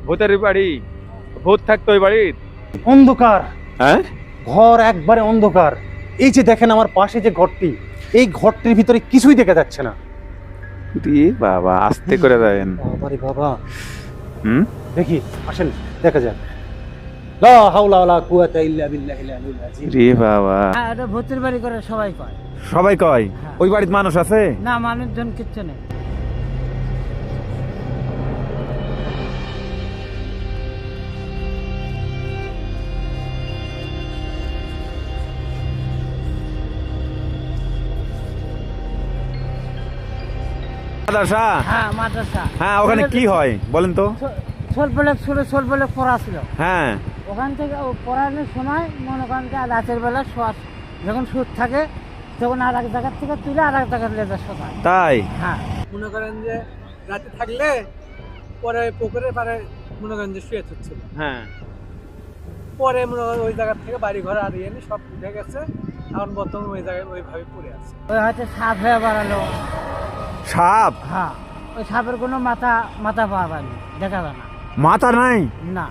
ভূতের বাড়ি? ভূত থাকতো ওই বাড়ির? অন্ধকার, হ্যাঁ, ঘর একবারে অন্ধকার। এই যে দেখেন আমার পাশে যে ঘরটি, এই ঘরটির ভিতরে কিছুই দেখা যাচ্ছে না। বাবা আস্তে করে দেন। বাবারে বাবা। দেখি, আসেন দেখা যাক। লা হাওলা ওয়ালা কুওয়াতা ইল্লা বিল্লাহিল আলিয়্যিল আযীম। রে বাবা, হ্যাঁ, এটা ভূতের বাড়ি করে সবাই কয়। সবাই কয়? হ্যাঁ। ওই বাড়িতে মানুষ আছে? না, মানুষজন কিচ্ছু নেই। মাদ্রাসা? হ্যাঁ, মাদ্রাসা। হ্যাঁ, ওখানে কি হয় বলেন তো? সোলবলে পড়া ছিল। হ্যাঁ, ওখান থেকে পড়ানোর সময় মনে করেন যে রাতের বেলা যখন সুদ থাকে তখন আর এক জায়গার থেকে তুলে আর এক জায়গার লেজার শোনায়। তাই? হ্যাঁ, মনে করেন যে রাতে থাকলে পরে পুকুরের পারে মনে করেন যে শুয়ে থাকছিল। হ্যাঁ, পরে মনে করেন ওই জায়গা থেকে বাড়ি ঘর আর ইয়ে সব উঠে গেছে, এখন বর্তমানে ওই জায়গায় ওইভাবে পড়ে আছে। ওই হয়তো সাপ হয়ে বাড়ালো। সাপ? হ্যাঁ, ওই সাপের কোনো মাথা পাওয়া যায়নি, দেখা যায় না। মাথা নাই, না,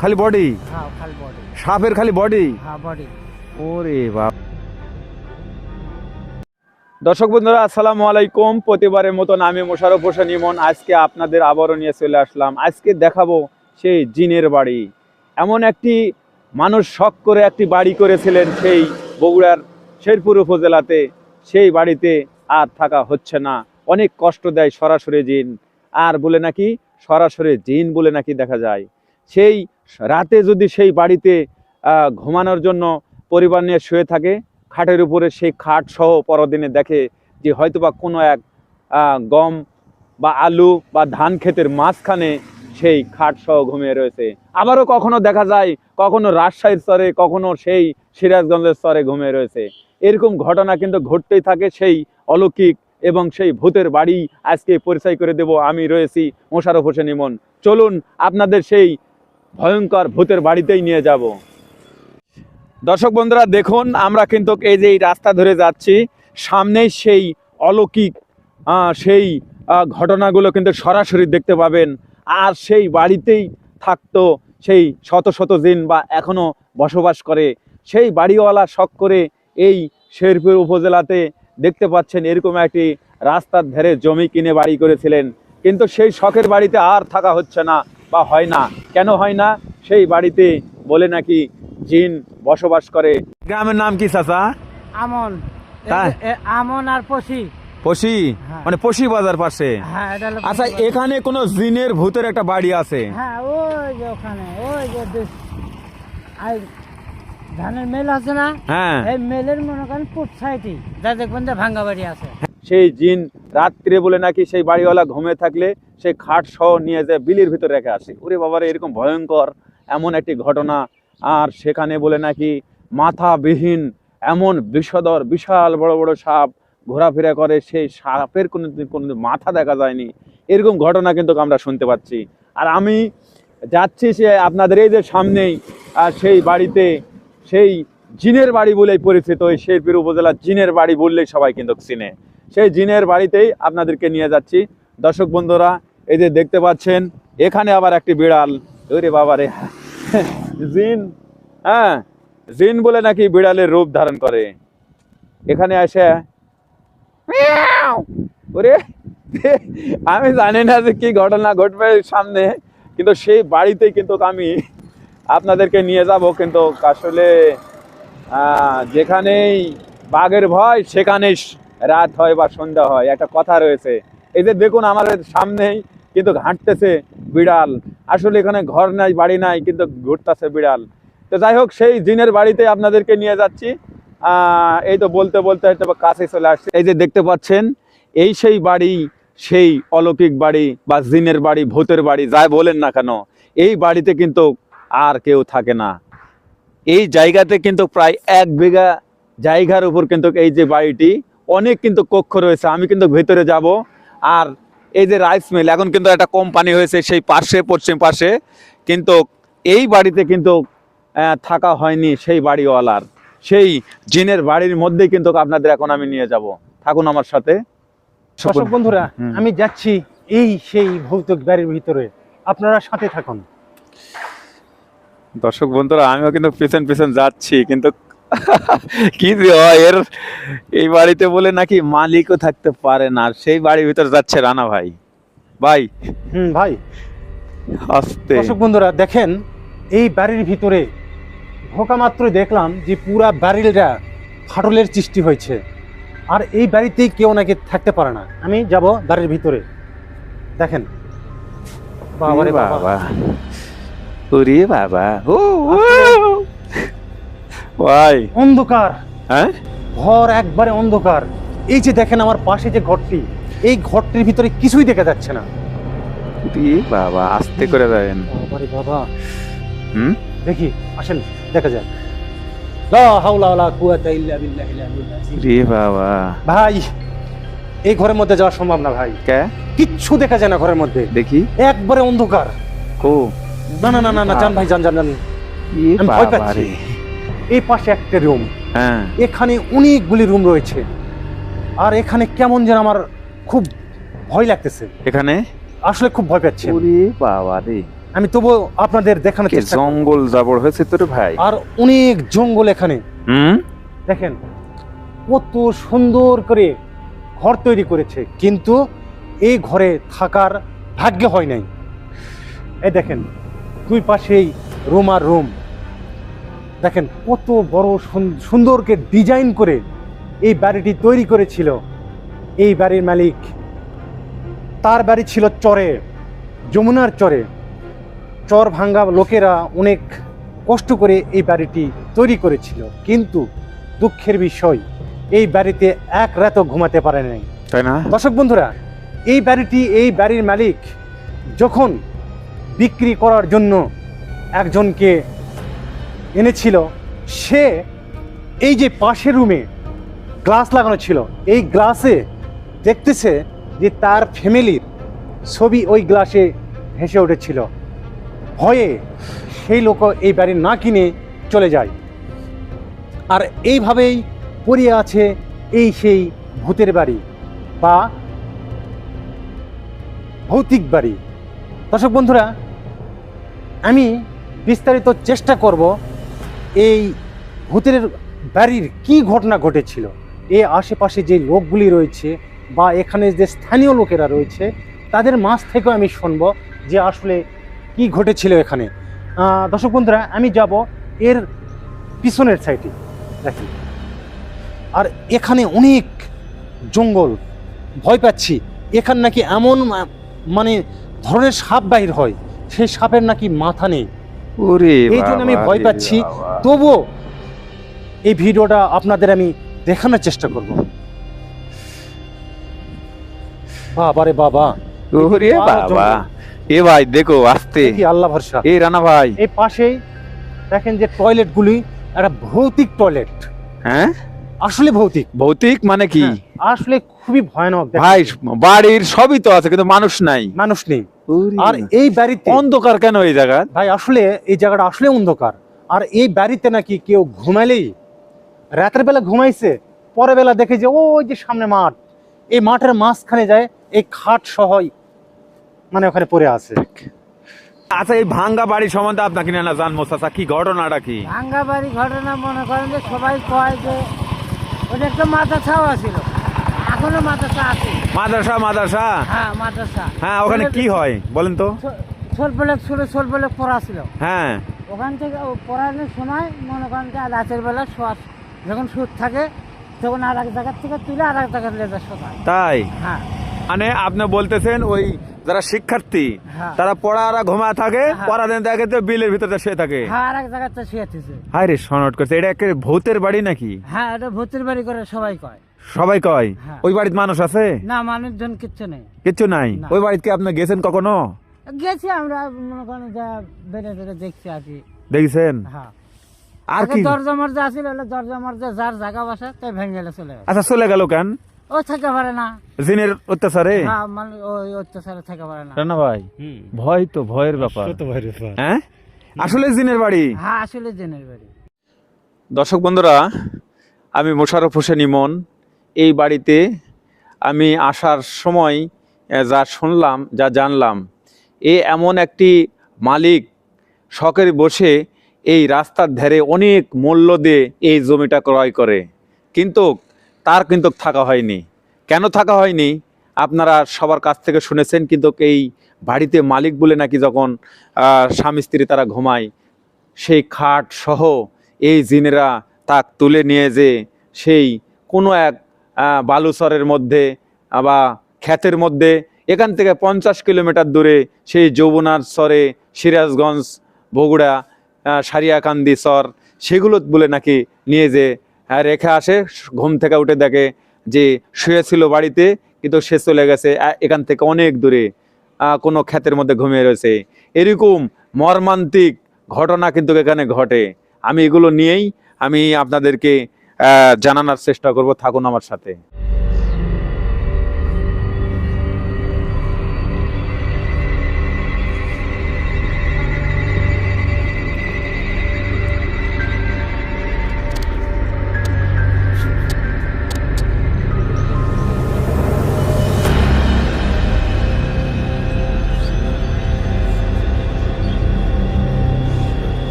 খালি বডি? হ্যাঁ, খালি বডি। সাপের খালি বডি? হ্যাঁ, বডি। ওরে বাপ। দর্শক বন্ধুরা, আসসালামু আলাইকুম। প্রতিবারের মতন আমি মোশাররফ হোসেন ইমন আজকে আপনাদের আবারও নিয়ে চলে আসলাম। আজকে দেখাবো সেই জিনের বাড়ি। এমন একটি মানুষ শখ করে একটি বাড়ি করেছিলেন সেই বগুড়ার শেরপুর উপজেলাতে। সেই বাড়িতে আর থাকা হচ্ছে না, অনেক কষ্ট দেয় সরাসরি জিন। আর বলে নাকি সরাসরি জিন বলে নাকি দেখা যায়। সেই রাতে যদি সেই বাড়িতে ঘুমানোর জন্য পরিবার নিয়ে শুয়ে থাকে, খাটের উপরে সেই খাট সহ পরদিনে দেখে যে হয়তোবা কোনো এক গম বা আলু বা ধান ক্ষেতের মাঝখানে সেই খাট সহ ঘুমিয়ে রয়েছে। আবারও কখনো দেখা যায় কখনো রাজশাহীর স্তরে, কখনো সেই সিরাজগঞ্জের স্তরে ঘুমিয়ে রয়েছে। এরকম ঘটনা কিন্তু ঘটতেই থাকে। সেই অলৌকিক এবং সেই ভূতের বাড়ি আজকে পরিচয় করে দেব। আমি রয়েছি মোশাররফ হোসেন ইমন। চলুন আপনাদের সেই ভয়ঙ্কর ভূতের বাড়িতেই নিয়ে যাব। দর্শক বন্ধুরা দেখুন, আমরা কিন্তু এই যে এই রাস্তা ধরে যাচ্ছি, সামনেই সেই অলৌকিক সেই ঘটনাগুলো কিন্তু সরাসরি দেখতে পাবেন। আর সেই বাড়িতেই থাকতো সেই শত শত জিন বা এখনো বসবাস করে। সেই বাড়িওয়ালা শখ করে এই শেরপুর উপজেলাতে দেখতে পাচ্ছেন এরকম একটি রাস্তার ধারে জমি কিনে বাড়ি করেছিলেন। কিন্তু সেই শখের বাড়িতে আর থাকা হচ্ছে না বা হয় না। কেন হয় না? সেই বাড়িতে বলে নাকি জিন বসবাস করে। গ্রামের নাম কি চাচা? আমন। তাই? আমন আর পশি। পশি? হ্যাঁ। মানে পশি বাজার পাশে? হ্যাঁ, এটা হলো আচ্ছা, এখানে কোনো জিনের ভূতের একটা বাড়ি আছে? হ্যাঁ, ওই যে ওখানে ওই যে ধানের মেল আছে না? হ্যাঁ, এই মেলের মনে করেন পুট সাইডে যা দেখবেন যে ভাঙ্গা বাড়ি আছে। সেই জিন রাত্রে বলে নাকি সেই বাড়িওয়ালা ঘুমিয়ে থাকলে সেই খাট সহ নিয়ে যায় বিলির ভিতরে রেখে আসে। ওরে বাবারে, এরকম ভয়ঙ্কর এমন একটি ঘটনা। আর সেখানে বলে নাকি মাথাবিহীন এমন বিষধর বিশাল বড় বড় সাপ ঘোরাফেরা করে। সেই সাপের কোনো মাথা দেখা যায়নি। এরকম ঘটনা কিন্তু আমরা শুনতে পাচ্ছি। আর আমি যাচ্ছি সে আপনাদের এই যে সামনেই সেই বাড়িতে, সেই জিনের বাড়ি বলেই পরিচিত। ওই শেরপুর উপজেলার জিনের বাড়ি বললেই সবাই কিন্তু চিনে। সেই জিনের বাড়িতেই আপনাদেরকে নিয়ে যাচ্ছি। দর্শক বন্ধুরা, এই যে দেখতে পাচ্ছেন এখানে আবার একটি বিড়াল। ওরে বাবারে, জিন! হ্যাঁ, জিন বলে নাকি বিড়ালের রূপ ধারণ করে। এখানে আসে ওরে, আমি জানি না যে কি ঘটনা ঘটবে সামনে, কিন্তু সেই বাড়িতেই কিন্তু আমি আপনাদেরকে নিয়ে যাব। কিন্তু আসলে যেখানেই বাঘের ভয় সেখানেই রাত হয় বা সন্ধ্যা হয়, একটা কথা রয়েছে। এই যে দেখুন আমাদের সামনেই কিন্তু হাঁটতেছে বিড়াল। আসলে এখানে ঘর নাই, বাড়ি নাই, কিন্তু ঘুরতেছে বিড়াল। তো যাই হোক, সেই জিনের বাড়িতে আপনাদেরকে নিয়ে যাচ্ছি। এই তো বলতে বলতে কাছে চলে আসছে। এই যে দেখতে পাচ্ছেন, এই সেই বাড়ি, সেই অলৌকিক বাড়ি বা জিনের বাড়ি, ভূতের বাড়ি, যাই বলেন না কেন, এই বাড়িতে কিন্তু আর কেউ থাকে না। এই জায়গাতে কিন্তু প্রায় 1 বিঘা জায়গার উপর কিন্তু এই যে বাড়িটি, অনেক কিন্তু কক্ষ রয়েছে। আমি কিন্তু ভেতরে যাব। আর এই যে রাইস মিল, এখন কিন্তু একটা কোম্পানি হয়েছে সেই পাশে, পশ্চিম পাশে। কিন্তু এই বাড়িতে কিন্তু থাকা হয়নি সেই বাড়িওয়ালার। সেই জিনের বাড়ির মধ্যেই কিন্তু আপনাদের এখন আমি নিয়ে যাব। থাকুন আমার সাথে। দর্শক বন্ধুরা, আমি যাচ্ছি এই সেই ভৌতিক বাড়ির ভিতরে। আপনারা সাথে থাকুন। দর্শক বন্ধুরা, আমিও কিন্তু পেছন পেছন যাচ্ছি, কিন্তু কি যে হয় এর, এই বাড়িতে বলে নাকি মালিকও থাকতে পারে না, আর সেই বাড়ির ভিতর যাচ্ছে রানা ভাই। ভাই ভাই, আস্তে। দর্শক বন্ধুরা দেখেন, এই বাড়ির ভিতরে ঢোকা মাত্রই দেখলাম যে পুরা বাড়িটা ফাটলের সৃষ্টি হয়েছে, আর এই বাড়িতেই কেউ নাকি থাকতে পারে না। আমি যাব বাড়ির ভিতরে, দেখেন। বাবারে বাবা, বাবা, ওরে বাবা, ও ভাই, অন্ধকার, হ্যাঁ ঘর একবারে অন্ধকার। এই যে দেখেন আমার পাশে যে ঘরটি, এই ঘরটির ভিতরে কিছুই দেখা যাচ্ছে না। ওরে বাবা, আস্তে করে যাবেন। বাবারে বাবা, হুম, দেখি, আসেন দেখা যায়। লা হাওলা ওয়ালা কুওয়াতা ইল্লা বিল্লাহিল আলিয়্যিল আযীম। রে বাবা, ভাই, এই ঘরের মধ্যে যাওয়া সম্ভব না ভাই, কে কিচ্ছু দেখা যায় না ঘরের মধ্যে, দেখি, একবারে অন্ধকার। ও না না না না না, যান ভাই, যান যান যান। এ আমি ভয় বাবা পাচ্ছি। রে। এই পাশে একটা রুম, হ্যাঁ, এখানে অনেকগুলি রুম রয়েছে, আর এখানে কেমন যেন আমার খুব ভয় লাগতেছে, এখানে আসলে খুব ভয় পাচ্ছি। ওরে বাবা রে, আমি তবু আপনাদের দেখানোর কে চেষ্টা করব। জঙ্গল জাবড় হয়েছে তোর ভাই। আর অনেক জঙ্গল এখানে, হুম, দেখেন কত সুন্দর করে ঘর তৈরি করেছে, কিন্তু এই ঘরে থাকার ভাগ্য হয় নাই। এই দেখেন, দুই পাশেই রুম আর রুম, দেখেন কত বড় সুন্দরকে ডিজাইন করে এই বাড়িটি তৈরি করেছিল এই বাড়ির মালিক। তার বাড়ি ছিল চরে, যমুনার চরে। চর ভাঙ্গা লোকেরা অনেক কষ্ট করে এই বাড়িটি তৈরি করেছিল, কিন্তু দুঃখের বিষয় এই বাড়িতে এক রাতও ঘুমাতে পারে নাই। তাই না? দর্শক বন্ধুরা, এই বাড়িটি, এই বাড়ির মালিক যখন বিক্রি করার জন্য একজনকে এনেছিল, সে এই যে পাশের রুমে গ্লাস লাগানো ছিল, এই গ্লাসে দেখতেছে যে তার ফ্যামিলির ছবি ওই গ্লাসে ভেসে উঠেছিল। ভয়ে সেই লোক এই বাড়ি না কিনে চলে যায়, আর এইভাবেই পড়ে আছে এই সেই ভূতের বাড়ি বা ভৌতিক বাড়ি। দর্শক বন্ধুরা, আমি বিস্তারিত চেষ্টা করব এই ভূতের বাড়ির কি ঘটনা ঘটেছিল, এই আশেপাশে যে লোকগুলি রয়েছে বা এখানে যে স্থানীয় লোকেরা রয়েছে তাদের মাঝ থেকেও আমি শুনব যে আসলে কি ঘটেছিল এখানে। দর্শক বন্ধুরা, আমি যাব এর পিছনের সাইডে, দেখি। আর এখানে অনেক জঙ্গল, ভয় পাচ্ছি। এখানে নাকি এমন মানে ধরনের সাপ বাহির হয়, সেই সাপের নাকি মাথা নেই। ওরে এই জন্য আমি বাবা ভয় রে পাচ্ছি। বাবা। তবুও এই ভিডিওটা আপনাদের আমি দেখানোর চেষ্টা করব। বাবারে বাবা, ওরে আরো বাবা, জঙ্গল। এ ভাই দেখো, আস্তে। কি আল্লাহ ভরসা। এই রানা ভাই, এই পাশেই দেখেন যে টয়লেটগুলি একটা ভৌতিক টয়লেট, হ্যাঁ আসলে ভৌতিক। ভৌতিক মানে কি হ্যাঁ, আসলে খুবই ভয়ানক। দেখেন, ভাই? বাড়ির সবই তো আছে, কিন্তু মানুষ নাই। মানুষ নেই। ওরে, আর এই বাড়িতে অন্ধকার কেন এই জায়গা? ভাই আসলে এই জায়গাটা আসলে অন্ধকার। আর এই বাড়িতে নাকি কেউ ঘুমালেই, রাতের বেলা ঘুমাইছে, পরের বেলা দেখে যে ওই যে সামনে মাঠ, এই মাঠের মাঝখানে যায় এই খাট সহই মানে ওখানে পড়ে আছে। আচ্ছা, এই ভাঙ্গা বাড়ি সম্বন্ধে আপনাকে না জানবো চাচা, কি ঘটনাটা কি? ভাঙ্গা বাড়ি ঘটনা মনে করেন যে সবাই কয় যে ওটা একটা মাদ্রাসাও আছিল, এখনো মাদ্রাসা আছে। মাদ্রাসা? মাদ্রাসা, হ্যাঁ মাদ্রাসা। হ্যাঁ, ওখানে কি হয় বলেন তো? ছোটবেলা ছোটবেলা পড়া ছিল, হ্যাঁ, ওখান থেকে পড়ানোর সময় মনে করেন যে রাতের বেলা যখন সুদ থাকে তখন আর এক জায়গার থেকে তুলে আর এক জায়গার লেজার শোকায়। তাই হ্যাঁ মানে আপনি বলতেছেন ওই যারা শিক্ষার্থী হ্যাঁ। তারা পড়ারা ঘুমা থাকে, হ্যাঁ। পড়া দিন দেখে তো বিলের ভিতরে শুয়ে থাকে। হ্যাঁ, আর এক জায়গাতে শুয়েছে। হায় রে, শনট করছে। এটা একটা ভূতের বাড়ি নাকি? হ্যাঁ, এটা ভূতের বাড়ি করে সবাই কয়। সবাই কয়? হ্যাঁ। ওই বাড়িতে মানুষ আছে? না, মানুষজন কিচ্ছু নেই। কিচ্ছু নাই? না। ওই বাড়িতে আপনি গেছেন কখনো? গেছি আমরা, মনে করেন যা বেড়ে বেড়ে দেখছি আর কি। দেখছেন? হ্যাঁ, আর আগে কি? দরজা মরজা আছিল, হলে দরজা মরজা যার জায়গা বাসা তাই ভেঙে গেলে চলে গেছে। আচ্ছা, চলে গেল কেন? ও থাকতে পারে না। জিনের অত্যাচারে? হ্যাঁ, মানে ওই অত্যাচারে থাকতে পারে না। রানা ভাই, ভয় তো, ভয়ের ব্যাপার। হ্যাঁ, আসলে জিনের বাড়ি। হ্যাঁ, আসলে জেনের বাড়ি। দর্শক বন্ধুরা, আমি মোশাররফ হোসেন ইমন। এই বাড়িতে আমি আসার সময় যা শুনলাম, যা জানলাম, এমন একটি মালিক শখের বসে এই রাস্তার ধারে অনেক মূল্য দিয়ে এই জমিটা ক্রয় করে, কিন্তু তার কিন্তু থাকা হয়নি। কেন থাকা হয়নি আপনারা সবার কাছ থেকে শুনেছেন, কিন্তু এই বাড়িতে মালিক বলে নাকি যখন স্বামী স্ত্রী তারা ঘুমায়, সেই খাট সহ এই জিনেরা তাক তুলে নিয়ে যে সেই কোনো এক বালুচরের মধ্যে বা ক্ষেতের মধ্যে, এখান থেকে 50 কিলোমিটার দূরে সেই যমুনার চরে, সিরাজগঞ্জ, বগুড়া, সারিয়াকান্দি চর, সেগুলো বলে নাকি নিয়ে যে রেখে আসে। ঘুম থেকে উঠে দেখে যে শুয়েছিল বাড়িতে, কিন্তু সে চলে গেছে এখান থেকে অনেক দূরে, কোনো ক্ষেতের মধ্যে ঘুমিয়ে রয়েছে। এরকম মর্মান্তিক ঘটনা কিন্তু এখানে ঘটে। আমি এগুলো নিয়েই আমি আপনাদেরকে জানানোর চেষ্টা করব, থাকুন আমার সাথে।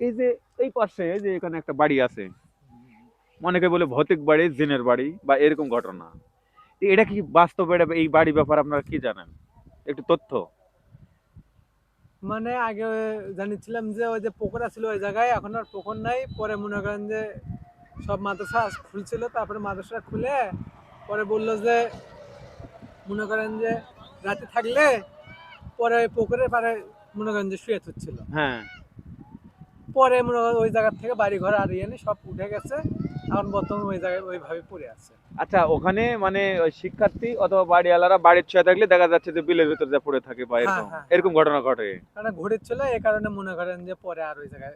এই যে এই পাশে যে এখানে একটা বাড়ি আছে, অনেকে বলে ভৌতিক বাড়ি, জিনের বাড়ি বা এরকম ঘটনা। এটা কি বাস্তবে এই বাড়ি ব্যাপার আপনারা কি জানেন, একটু তথ্য? মানে আগে জানিছিলাম যে ওই যে পুকুর ছিল ওই জায়গায়, এখন আর পুকুর নাই। পরে মনে করেন যে সব মাদ্রাসা খুলছিল, তারপরে মাদ্রাসা খুলে পরে বললো যে মনে করেন যে রাতে থাকলে পরে ওই পুকুরের পাড়ে মনে করেন যে শুয়ে থাকছিল। হ্যাঁ, পরে মনে করেন ওই জায়গা থেকে বাড়ি ঘর আর এনে সব উঠে গেছে, এখন বর্তমানে ওই জায়গায় ওইভাবে পড়ে আছে। আচ্ছা, ওখানে মানে ওই শিক্ষার্থী অথবা বাড়িওয়ালারা বাড়ির ছুঁয়ে থাকলে দেখা যাচ্ছে যে বিলের ভিতর যা পড়ে থাকে বা এরকম হ্যাঁ। এরকম ঘটনা ঘটে। কারণ ঘুরেছিল, এই কারণে মনে করেন যে পরে আর ওই জায়গায়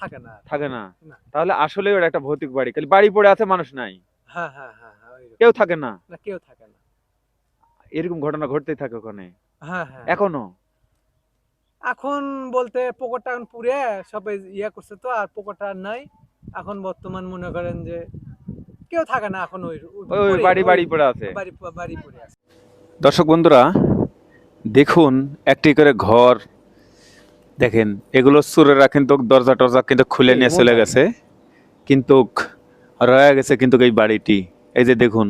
থাকে না। থাকে না? না। তাহলে আসলে ওটা একটা ভৌতিক বাড়ি, খালি বাড়ি পড়ে আছে, মানুষ নাই, হ্যাঁ হ্যাঁ হ্যাঁ হ্যাঁ, ওইরকম। কেউ থাকে না। না, কেউ থাকে না। এরকম ঘটনা ঘটতেই থাকে ওখানে হ্যাঁ হ্যাঁ। এখনো। এখন বলতে পুকুরটা এখন পুড়ে সবাই ইয়ে করছে তো, আর পুকুরটা আর নাই। এখন বর্তমান মনে করেন যে কেউ থাকে না এখন, ওই ওই বাড়ি বাড়ি পড়ে আছে। বাড়ি বাড়ি পড়ে আছে। দর্শক বন্ধুরা দেখুন, একটি করে ঘর দেখেন, এগুলো চোরেরা কিন্তু দরজা টরজা কিন্তু খুলে নিয়ে চলে গেছে, কিন্তু রয়ে গেছে কিন্তু এই বাড়িটি। এই যে দেখুন,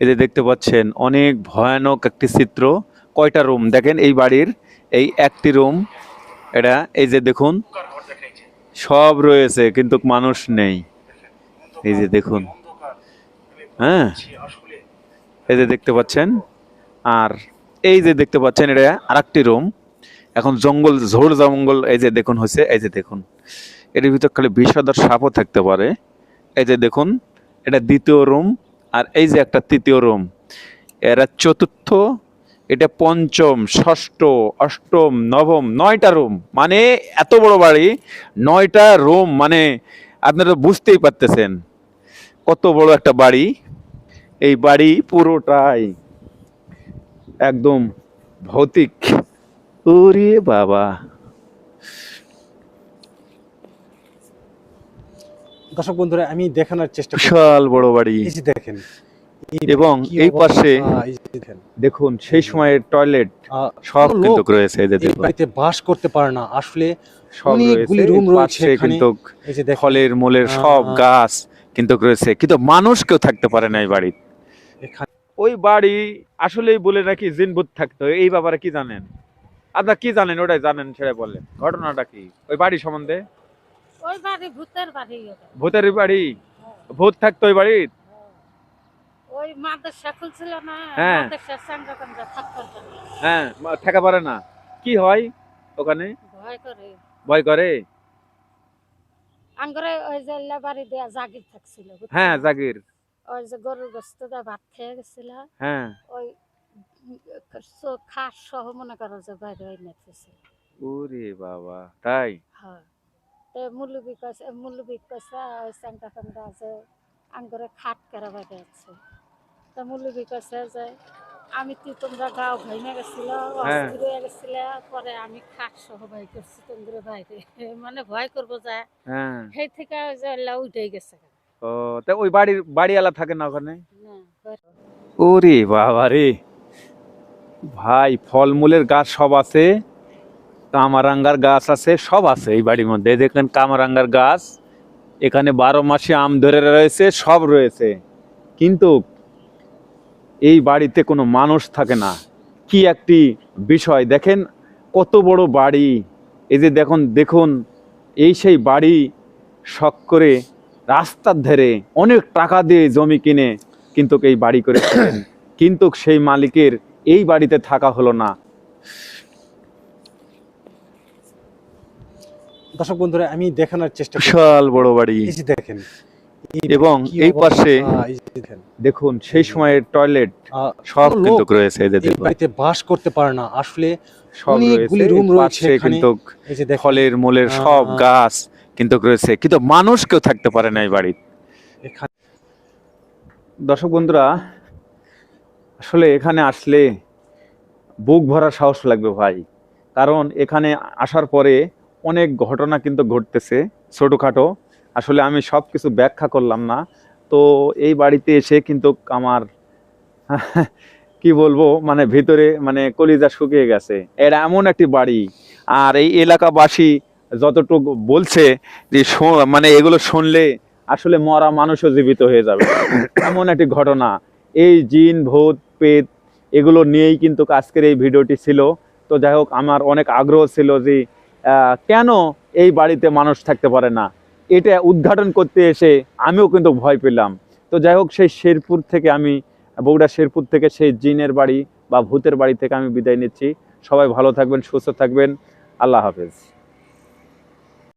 এই যে দেখতে পাচ্ছেন অনেক ভয়ানক একটি চিত্র। কয়টা রুম দেখেন এই বাড়ির, এই একটি রুম এটা, এই যে দেখুন সব রয়েছে কিন্তু মানুষ নেই। এই যে দেখুন, হ্যাঁ এই যে দেখতে পাচ্ছেন, আর এই যে দেখতে পাচ্ছেন এটা আরেকটি রুম। এখন জঙ্গল, ঝোড় জঙ্গল, এই যে দেখুন হয়েছে, এই যে দেখুন এর ভিতর খালি বিষধর সাপও থাকতে পারে। এই যে দেখুন এটা দ্বিতীয় রুম, আর এই যে একটা তৃতীয় রুম, এরা চতুর্থ, এটা পঞ্চম, ষষ্ঠ, অষ্টম, নবম, 9টা রুম। মানে এত বড় বাড়ি, 9টা রুম, মানে আপনারা বুঝতেই পারতেছেন কত বড় একটা বাড়ি। এই বাড়ি পুরোটাই একদম ভৌতিক। ওরে বাবা! দর্শক বন্ধুরা আমি দেখানোর চেষ্টা করছি। বিশাল বড় বাড়ি, এই যে দেখেন, এবং কি এই অবস্থা, পাশে এই যে দেখেন, দেখুন সেই সময়ের টয়লেট সব কোনো কিন্তু লোক রয়েছে। এই যে এই দেখুন বাড়িতে বাস করতে পারে না আসলে। সব অনেকগুলি রয়েছে, রুম রয়েছে পাশে এখানে। কিন্তু এই যে দেখেন, ফলের মূলের সব গাছ কিন্তু রয়েছে, কিন্তু মানুষ কেউ থাকতে পারে না এই বাড়িতে। এখানে ওই বাড়ি আসলেই বলে নাকি জিনভূত থাকতো। এই ব্যাপারে কি জানেন আপনারা, কি জানেন ওটাই জানেন সেটা বললেন, ঘটনাটা কি ওই বাড়ি সম্বন্ধে? ওই বাড়ি ভূতের বাড়ি ওটা। ভূতের বাড়ি? ভূত থাকতো ওই বাড়ির? ওই মাদ্রাসা খুলছিল না, হ্যাঁ। মাদ্রাসার সঙ্গে সঙ্গে থাকতো না। হ্যাঁ, থাকা পারে না। কি হয় ওখানে? ভয় করে। ভয় করে? আঙ্গরে ওই যে বাড়ি দেয়া জাগির থাকছিল, বুঝছো? হ্যাঁ, জাগির। ওই যে গরুর গোস্ত দিয়ে ভাত খেয়ে গেছিল, হ্যাঁ। ওই খাস সহ মনে করো যে বাইরে হয়ে নেতেছিল। ওরে বাবা, তাই? হ্যাঁ। মুলুবি কইছে ওই চাঙ্কা ফাঙ্কা আছে আঙ্গরে খাট করা বাইরে আছে। তা মুলুবি কইছে যে আমি তোমরা গাও ভেঙে গেছিল, হ্যাঁ। অস্থির হয়ে গেছিল, পরে আমি খাট সহ বাই করছি তোমরা বাইরে, মানে ভয় করবো যায়। হ্যাঁ। সেই থেকে ওই যে উঠে গেছে। ও, তা ওই বাড়িওয়ালা থাকে না ওখানে? না, ভয়- ওরে বাবা রে ভাই, ফলমূলের গাছ সব আছে, কামারাঙ্গার গাছ আছে, সব আছে এই বাড়ির মধ্যে। এই দেখেন কামারাঙ্গার গাছ, এখানে 12 মাসে আম ধরে রয়েছে, সব রয়েছে, কিন্তু এই বাড়িতে কোনো মানুষ থাকে না। কি একটি বিষয় দেখেন, কত বড় বাড়ি। এই যে দেখুন এই সেই বাড়ি, শখ করে রাস্তার ধারে অনেক টাকা দিয়ে জমি কিনে কিন্তু এই বাড়ি করেছিলেন, কিন্তু সেই মালিকের এই বাড়িতে থাকা হলো না। দর্শক বন্ধুরা, আমি দেখানোর চেষ্টা করছি। বিশাল বড় বাড়ি, এই যে দেখেন, এবং কি এই অবস্থা, পাশে এই যে দেখেন, দেখুন সেই সময়ের টয়লেট সব কোনো কিন্তু লোক রয়েছে। এই যে এই দেখুন বাড়িতে বাস করতে পারে না আসলে। সব অনেকগুলি রয়েছে, রুম এই রয়েছে পাশে এখানে। কিন্তু এই যে দেখেন, ফলের মূলের সব আহ, গাছ কিন্তু রয়েছে, কিন্তু মানুষ কেউ থাকতে পারে না এই বাড়িতে। এখানে দর্শক বন্ধুরা, আসলে এখানে আসলে বুক ভরা সাহস লাগবে ভাই, কারণ এখানে আসার পরে অনেক ঘটনা কিন্তু ঘটতেছে ছোটোখাটো। আসলে আমি সব কিছু ব্যাখ্যা করলাম না। তো এই বাড়িতে এসে কিন্তু আমার কি বলবো, মানে ভিতরে মানে কলিজা শুকিয়ে গেছে। এর এমন একটি বাড়ি, আর এই এলাকাবাসী যতটুকু বলছে যে মানে এগুলো শুনলে আসলে মরা মানুষও জীবিত হয়ে যাবে, এমন একটি ঘটনা। এই জিন ভূত পেত এগুলো নিয়েই কিন্তু আজকের এই ভিডিওটি ছিল। তো যাই হোক, আমার অনেক আগ্রহ ছিল যে কেন এই বাড়িতে মানুষ থাকতে পারে না, এটা উদ্ঘাটন করতে এসে আমিও কিন্তু ভয় পেলাম। তো যাই হোক, সেই শেরপুর থেকে আমি, বগুড়া শেরপুর থেকে, সেই জিনের বাড়ি বা ভূতের বাড়ি থেকে আমি বিদায় নিচ্ছি। সবাই ভালো থাকবেন, সুস্থ থাকবেন। আল্লাহ হাফেজ।